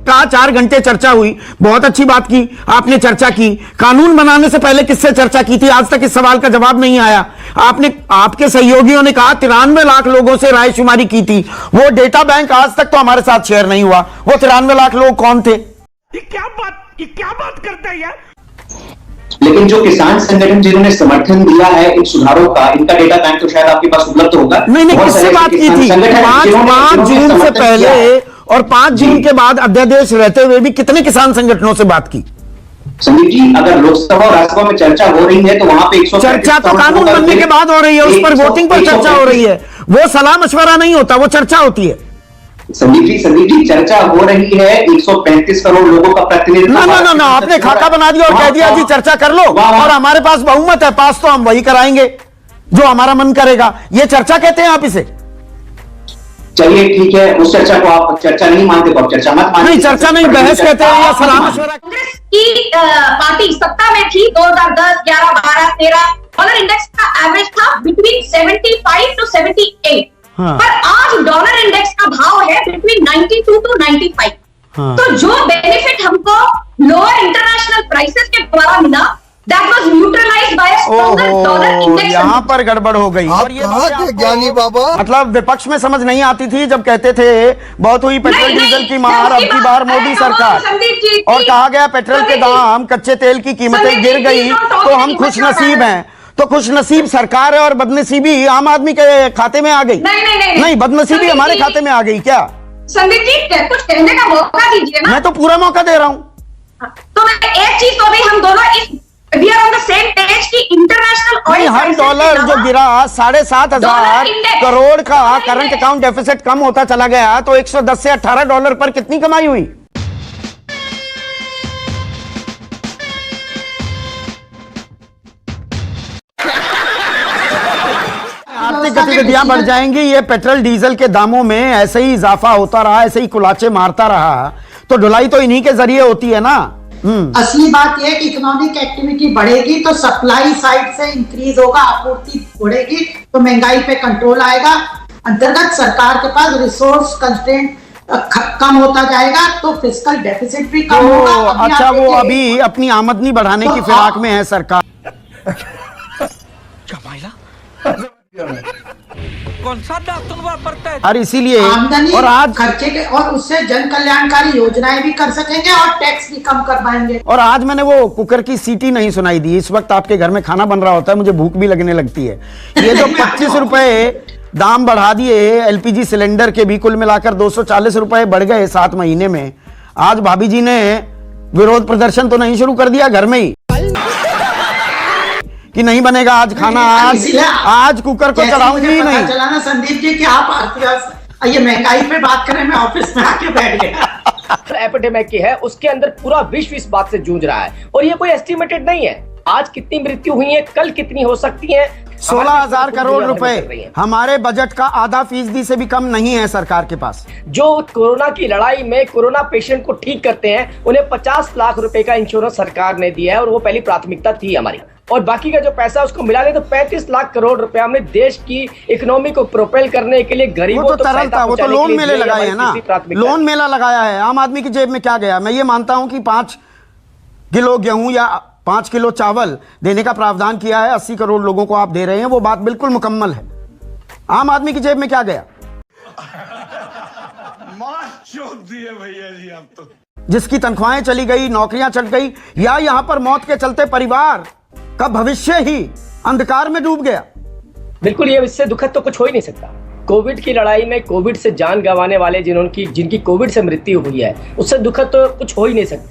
4 घंटे चर्चा हुई, बहुत अच्छी बात की आपने, चर्चा की। कानून बनाने से पहले किससे चर्चा की थी? आज तक इस सवाल का जवाब नहीं आया। आपके सहयोगियों ने कहा 93 लाख लोगों से रायशुमारी की थी, वो डेटा बैंक आज तक तो हमारे साथ शेयर नहीं हुआ। वो 93 लाख लोग कौन थे? ये क्या बात करता है यार? लेकिन जो किसान संगठन जिन्होंने समर्थन दिया है इन सुधारों का, इनका डेटा बैंक तो शायद आपके पास उपलब्ध होगा। नहीं, किससे बात की थी? 5 जून से पहले और 5 जून के बाद अध्यादेश रहते हुए भी कितने किसान संगठनों से बात की? संदीप जी, अगर लोकसभा और राज्यसभा में चर्चा हो रही है तो वहां पे चर्चा तो कानून बनने के बाद हो रही है, उस पर वोटिंग पर चर्चा हो रही है। वो सलाह मशवरा नहीं होता, वो चर्चा होती है। संदीप जी चर्चा हो रही है। 135 करोड़ लोगों का प्रतिनिधित्व। ना, आपने खाका बना दिया और कह दिया जी चर्चा कर लो, और हमारे पास बहुमत है, पास तो हम वही कराएंगे जो हमारा मन करेगा। ये चर्चा कहते हैं आप इसे? चलिए ठीक है, उस चर्चा को आप चर्चा नहीं मानते तो आप चर्चा मत मानिए। नहीं, चर्चा नहीं, बहस कहते हैं या सलाह मशवरा। कांग्रेस की पार्टी सत्ता में थी 2010, 11, 12, 13। डॉलर इंडेक्स का एवरेज था बिटवीन 75 to 78। हाँ। पर आज डॉलर इंडेक्स का भाव है बिटवीन 92 to 95। हाँ। तो जो बेनिफिट हमको लोअर इंटरनेशनल प्राइसेस के द्वारा मिला, that was neutralized by a stronger dollar index. यहाँ पर गड़बड़ हो गई। और ये ज्ञानी बाबा, मतलब विपक्ष में समझ नहीं आती थी जब कहते थे बहुत हुई पेट्रोल डीजल की मार, अब की बार मोदी सरकार, और कहा गया पेट्रोल के दाम, कच्चे तेल की कीमतें गिर गई तो हम खुश नसीब हैं। तो खुश नसीब सरकार है और बदनसीबी आम आदमी के खाते में आ गई। नहीं, बदनसीबी हमारे खाते में आ गई क्या? संदीप जी कुछ कहने का मौका दीजिए ना। मैं तो पूरा मौका दे रहा हूं। तो मैं एक चीज तो भी हम दोनों we are on the same page की इंटरनेशनल ऑयल हर डॉलर जो गिरा 7,500 करोड़ का करंट अकाउंट डेफिसिट कम होता चला गया, तो 110 से 18 डॉलर पर कितनी कमाई हुई? आर्थिक गतिविधियां बढ़ जाएंगी। ये पेट्रोल डीजल के दामों में ऐसे ही इजाफा होता रहा, ऐसे ही कुलाचे मारता रहा, तो ढुलाई तो इन्हीं के जरिए होती है ना। असली बात यह है कि इकोनॉमिक एक्टिविटी बढ़ेगी तो सप्लाई साइड से इंक्रीज होगा, आपूर्ति बढ़ेगी तो महंगाई पे कंट्रोल आएगा। अंतर्गत सरकार के पास रिसोर्स कंस्ट्रेंट कम होता जाएगा तो फिस्कल डेफिसिट भी कम होगा। अच्छा, वो अभी अपनी आमदनी बढ़ाने की फिराक में है सरकार। कौन सा डॉक्टर वापरता है? और इसीलिए आमदनी और आज खर्चे के, और उससे जन कल्याणकारी योजनाएं भी कर सकेंगे और टैक्स भी कम कर पाएंगे। और आज मैंने वो कुकर की सीटी नहीं सुनाई दी। इस वक्त आपके घर में खाना बन रहा होता है, मुझे भूख भी लगने लगती है। ये जो 25 रुपए दाम बढ़ा दिए एलपीजी सिलेंडर के भी, कुल मिलाकर 240 रुपए बढ़ गए 7 महीने में। आज भाभी जी ने विरोध प्रदर्शन तो नहीं शुरू कर दिया घर में ही कि नहीं बनेगा आज खाना, आज कुकर को चढ़ाऊंगी ही नहीं। चलाना संदीप जी कि आप अर्थव्यवस्था, ये महंगाई पे बात करें, मैं ऑफिस में आके बैठ गया। एपिडेमिक की है, उसके अंदर पूरा विश्व इस बात से जूझ रहा है और ये कोई एस्टिमेटेड नहीं है। आज कितनी मृत्यु हुई है, कल कितनी हो सकती है। 16,000 करोड़ रुपए हमारे बजट का आधा फीसदी से भी कम नहीं है सरकार के पास। जो कोरोना की लड़ाई में कोरोना पेशेंट को ठीक करते हैं, उन्हें 50 लाख रुपए का इंश्योरेंस सरकार ने दिया है और वो पहली प्राथमिकता थी हमारी। और बाकी का जो पैसा उसको मिला ले तो 35 लाख करोड़ रुपए हमने देश की इकोनॉमी को प्रोपेल करने के लिए गरीबों वो तो तरल था, वो तो लोन मेले लगाए हैं ना, लोन मेला लगाया है। आम आदमी की जेब में क्या गया? मैं ये मानता हूं कि 5 किलो गेहूं या 5 किलो चावल देने का प्रावधान किया है, 80 करोड़ लोगों को आप दे रहे हैं, वो बात बिल्कुल मुकम्मल है। आम आदमी की जेब में क्या गया? भैया जी आप तो, जिसकी तनख्वाहें चली गई, नौकरियां चल गई, या यहां पर मौत के चलते परिवार का भविष्य ही अंधकार में डूब गया। बिल्कुल, ये इससे दुखद तो कुछ हो ही नहीं सकता। कोविड की लड़ाई में कोविड से जान गंवाने वाले जिनकी कोविड से मृत्यु हुई है, उससे दुखद तो कुछ हो ही नहीं सकता।